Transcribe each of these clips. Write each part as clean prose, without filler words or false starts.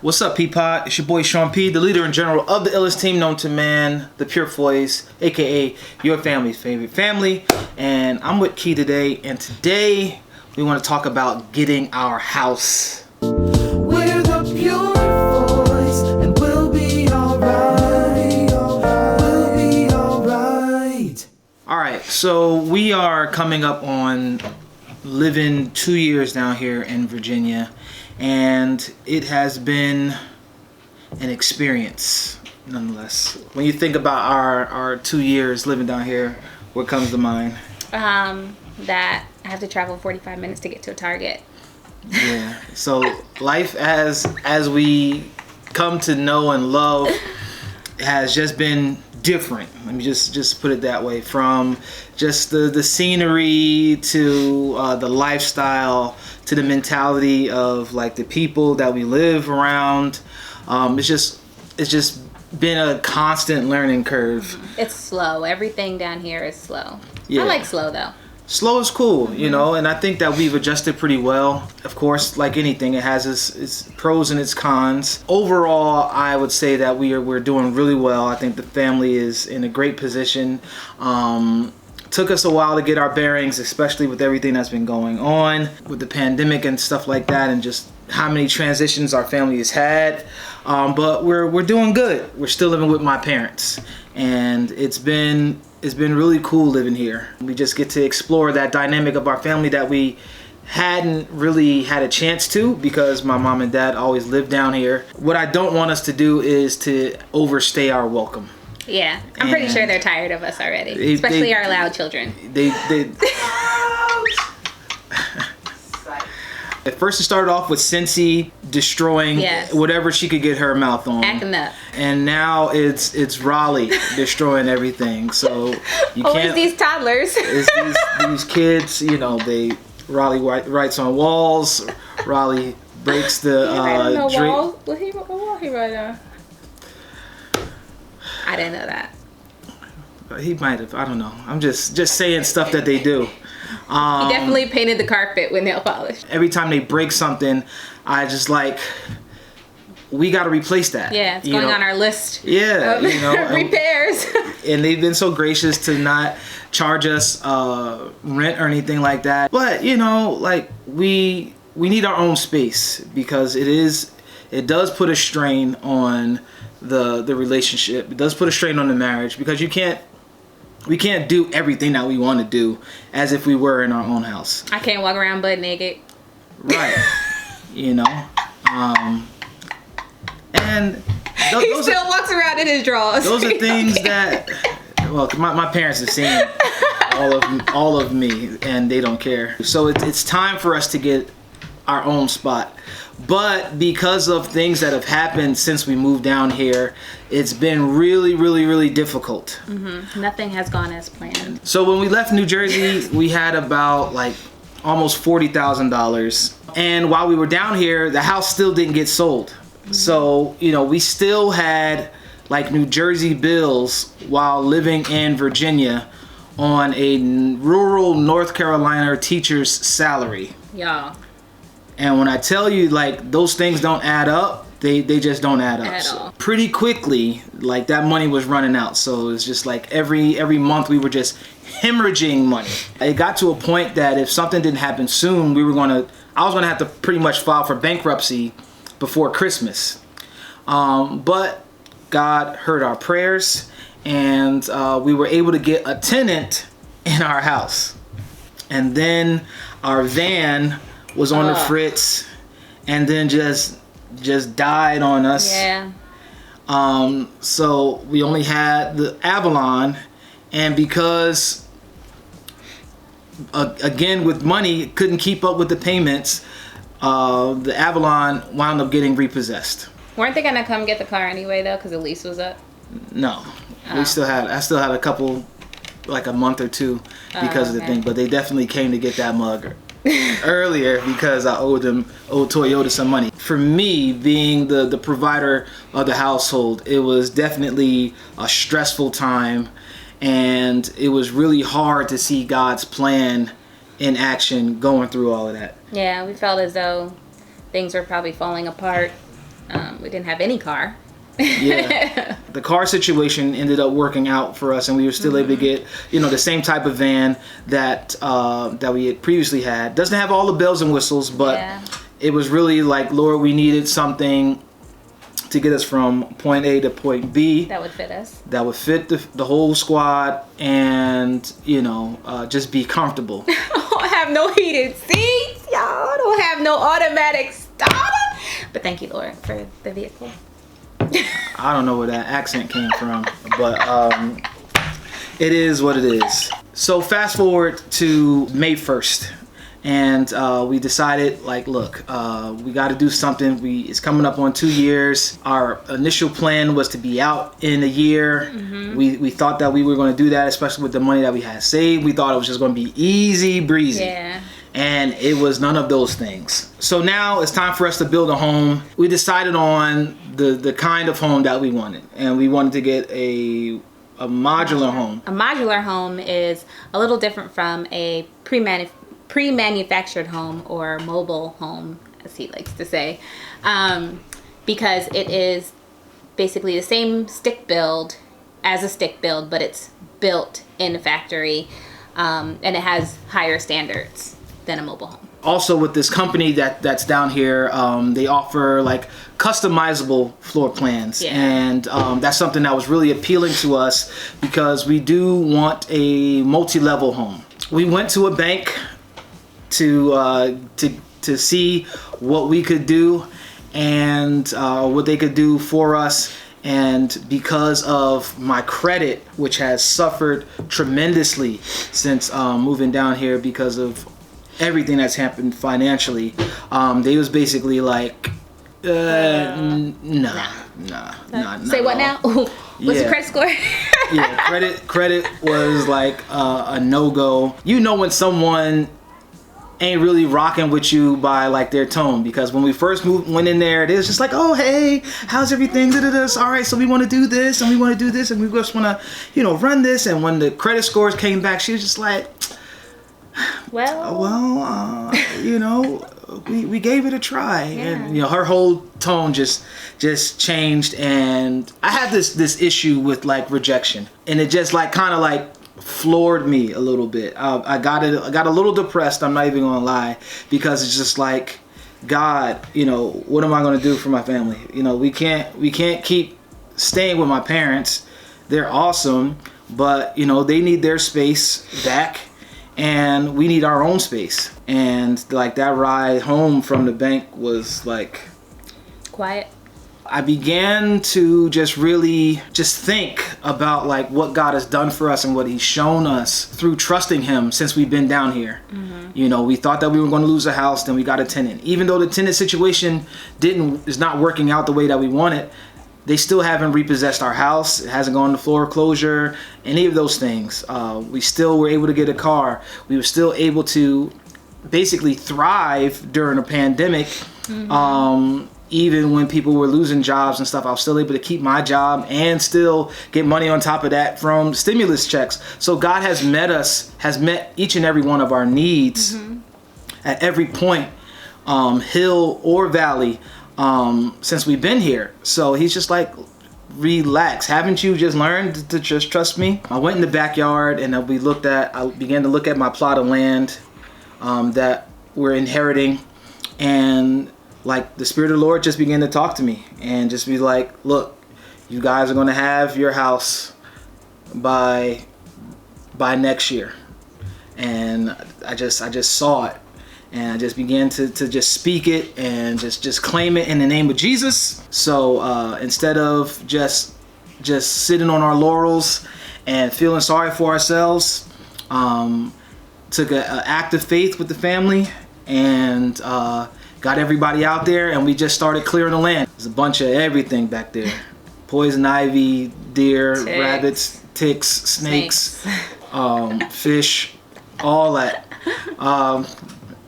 What's up, P-Pod? It's your boy Sean P, the leader and general of the illest team known to man, the Purefoys, aka your family's favorite family. And I'm with Key today, and today we want to talk about getting our house. We're the Purefoys, and we'll be alright. We'll be alright. Alright, so we are coming up on living 2 years down here in Virginia. And it has been an experience, nonetheless. When you think about our 2 years living down here, what comes to mind? That I have to travel 45 minutes to get to a Target. Yeah. So life as we come to know and love has just been different. Let me just put it that way. From just the scenery to the lifestyle to the mentality of like the people that we live around. It's just been a constant learning curve. It's slow. Everything down here is slow. Yeah. I like slow though. Slow is cool, you know, and I think that we've adjusted pretty well. Of course, like anything, it has its pros and its cons. Overall, I would say that we're doing really well. I think the family is in a great position. Took us a while to get our bearings, especially with everything that's been going on with the pandemic and stuff like that, and just how many transitions our family has had. But we're doing good. We're still living with my parents, and it's been really cool living here. We just get to explore that dynamic of our family that we hadn't really had a chance to because my mom and dad always lived down here. What I don't want us to do is to overstay our welcome. Yeah, I'm pretty sure they're tired of us already, especially our loud children. At first it started off with Cincy destroying whatever she could get her mouth on. Acting up. And now it's Raleigh destroying everything. So you always can't... these toddlers. It's these kids, you know, Raleigh writes on walls. Raleigh breaks the... wall? What he write on? I didn't know that. He might have. I don't know. I'm just saying stuff that they do. He definitely painted the carpet with nail polish. Every time they break something, I just like, we got to replace that. Yeah, it's going on our list. Yeah, you know, repairs. And they've been so gracious to not charge us rent or anything like that. But you know, like we need our own space because it does put a strain on the relationship. It does put a strain on the marriage because we can't do everything that we want to do as if we were in our own house. I can't walk around butt naked. Right. You know. And he still walks around in his drawers. Those are things that, well, my parents have seen all of me and they don't care. So it's time for us to get our own spot. But because of things that have happened since we moved down here, it's been really, really, really difficult. Mm-hmm. Nothing has gone as planned. So when we left New Jersey, we had about like almost $40,000. And while we were down here, the house still didn't get sold. Mm-hmm. So, you know, we still had like New Jersey bills while living in Virginia on a rural North Carolina teacher's salary. Y'all. And when I tell you, like, those things don't add up, they just don't add up. At all. Pretty quickly, like, that money was running out. So it's just like every month we were just hemorrhaging money. It got to a point that if something didn't happen soon, I was gonna have to pretty much file for bankruptcy before Christmas. But God heard our prayers, and we were able to get a tenant in our house. And then our van was on the fritz, and then just died on us. Yeah. So we only had the Avalon, and because again with money couldn't keep up with the payments, the Avalon wound up getting repossessed. Weren't they gonna come get the car anyway though, because the lease was up? No, I still had a couple, like a month or two because of the thing, but they definitely came to get that mug earlier because I owed Toyota some money. For me, being the provider of the household, it was definitely a stressful time, and it was really hard to see God's plan in action going through all of that. Yeah, we felt as though things were probably falling apart We didn't have any car. Yeah, the car situation ended up working out for us, and we were still able to get, the same type of van that we had previously had. Doesn't have all the bells and whistles, but it was really like, Lord, we needed something to get us from point A to point B That would fit us. that would fit the whole squad, and just be comfortable. Don't have no heated seats, y'all. Don't have no automatic starter. But thank you, Lord, for the vehicle. I don't know where that accent came from, but it is what it is. So fast forward to May 1st, and we decided, like, look, we got to do something. It's coming up on 2 years. Our initial plan was to be out in a year. We thought that we were going to do that, especially with the money that we had saved. We thought it was just going to be easy breezy. Yeah. And it was none of those things. So now it's time for us to build a home. We decided on the kind of home that we wanted, and we wanted to get a modular home. A modular home is a little different from a pre-manufactured home or mobile home, as he likes to say, because it is basically the same stick build as a stick build, but it's built in a factory, and it has higher standards than a mobile home. Also, with this company that's down here, they offer like customizable floor plans, and that's something that was really appealing to us because we do want a multi-level home. We went to a bank to see what we could do and what they could do for us. And because of my credit, which has suffered tremendously since moving down here because of everything that's happened financially, they was basically like, nah. Say what now? What's your credit score? Yeah, credit was like a no-go. When someone ain't really rocking with you by like their tone, because when we first went in there, it was just like, oh hey, how's everything? All right, so we want to do this and we want to do this and we just want to run this. And when the credit scores came back, she was just like, we gave it a try. And her whole tone just changed. And I have this issue with like rejection, and it just like kind of like floored me a little bit. I got a little depressed, I'm not even gonna lie, because it's just like, God, what am I gonna do for my family? We can't keep staying with my parents. They're awesome, but they need their space back, and we need our own space. And like that ride home from the bank was like Quiet. I began to just really think about like what God has done for us and what he's shown us through trusting him since we've been down here. We thought that we were going to lose a house, then we got a tenant. Even though the tenant situation is not working out the way that we wanted, they still haven't repossessed our house. It hasn't gone to foreclosure, any of those things. We still were able to get a car. We were still able to basically thrive during a pandemic. Even when people were losing jobs and stuff, I was still able to keep my job and still get money on top of that from stimulus checks. So God has met each and every one of our needs at every point, hill or valley, since we've been here. So he's just like, relax. Haven't you just learned to just trust me? I went in the backyard and I began to look at my plot of land that we're inheriting, and like the Spirit of the Lord just began to talk to me and just be like, look, you guys are going to have your house by next year. And I just saw it, and I just began to just speak it and just claim it in the name of Jesus. So instead of just sitting on our laurels and feeling sorry for ourselves, took an act of faith with the family and got everybody out there, and we just started clearing the land. There's a bunch of everything back there. Poison ivy, deer, rabbits, ticks, snakes, fish, all that.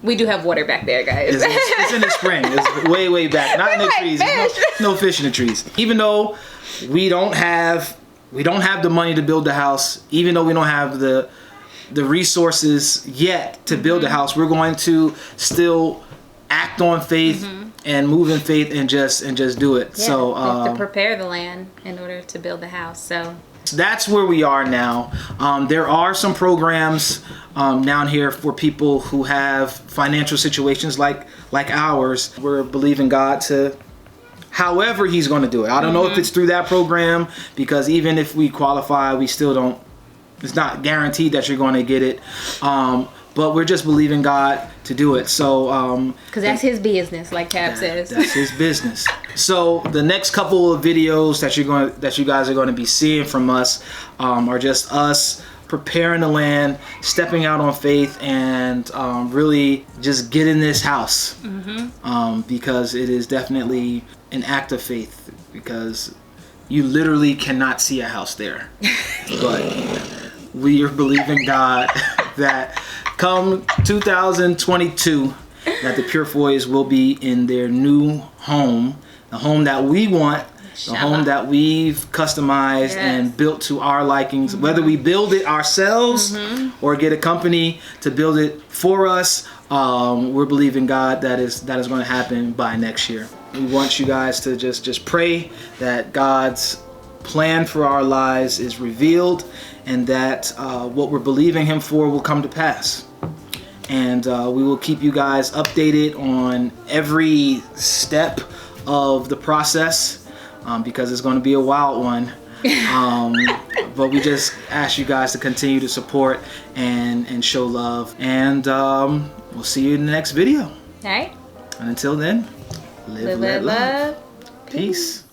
We do have water back there, guys. It's in the spring. It's way back. Not in the trees. There's no fish in the trees. Even though we don't have the money to build the house, even though we don't have the resources yet to build a house, we're going to still act on faith and move in faith and just do it. Yeah, So we have to prepare the land in order to build the house. So that's where we are now. There are some programs down here for people who have financial situations like ours. We're believing God to, however He's going to do it. I don't know if it's through that program, because even if we qualify, we still don't. It's not guaranteed that you're going to get it. But we're just believing God to do it. So, because that's His business, like Tab says. That's His business. So the next couple of videos that you guys are going to be seeing from us are just us preparing the land, stepping out on faith, and really just getting this house. Because it is definitely an act of faith. Because you literally cannot see a house there, but we are believing God that come 2022 that the Purefoys will be in their new home, the home that we want, the home that we've customized and built to our likings. Whether we build it ourselves or get a company to build it for us, we're believing God that is going to happen by next year. We want you guys to just pray that God's plan for our lives is revealed, and that what we're believing Him for will come to pass. And we will keep you guys updated on every step of the process, because it's going to be a wild one. But we just ask you guys to continue to support and show love. And we'll see you in the next video. All right. And until then, live, let love. Peace.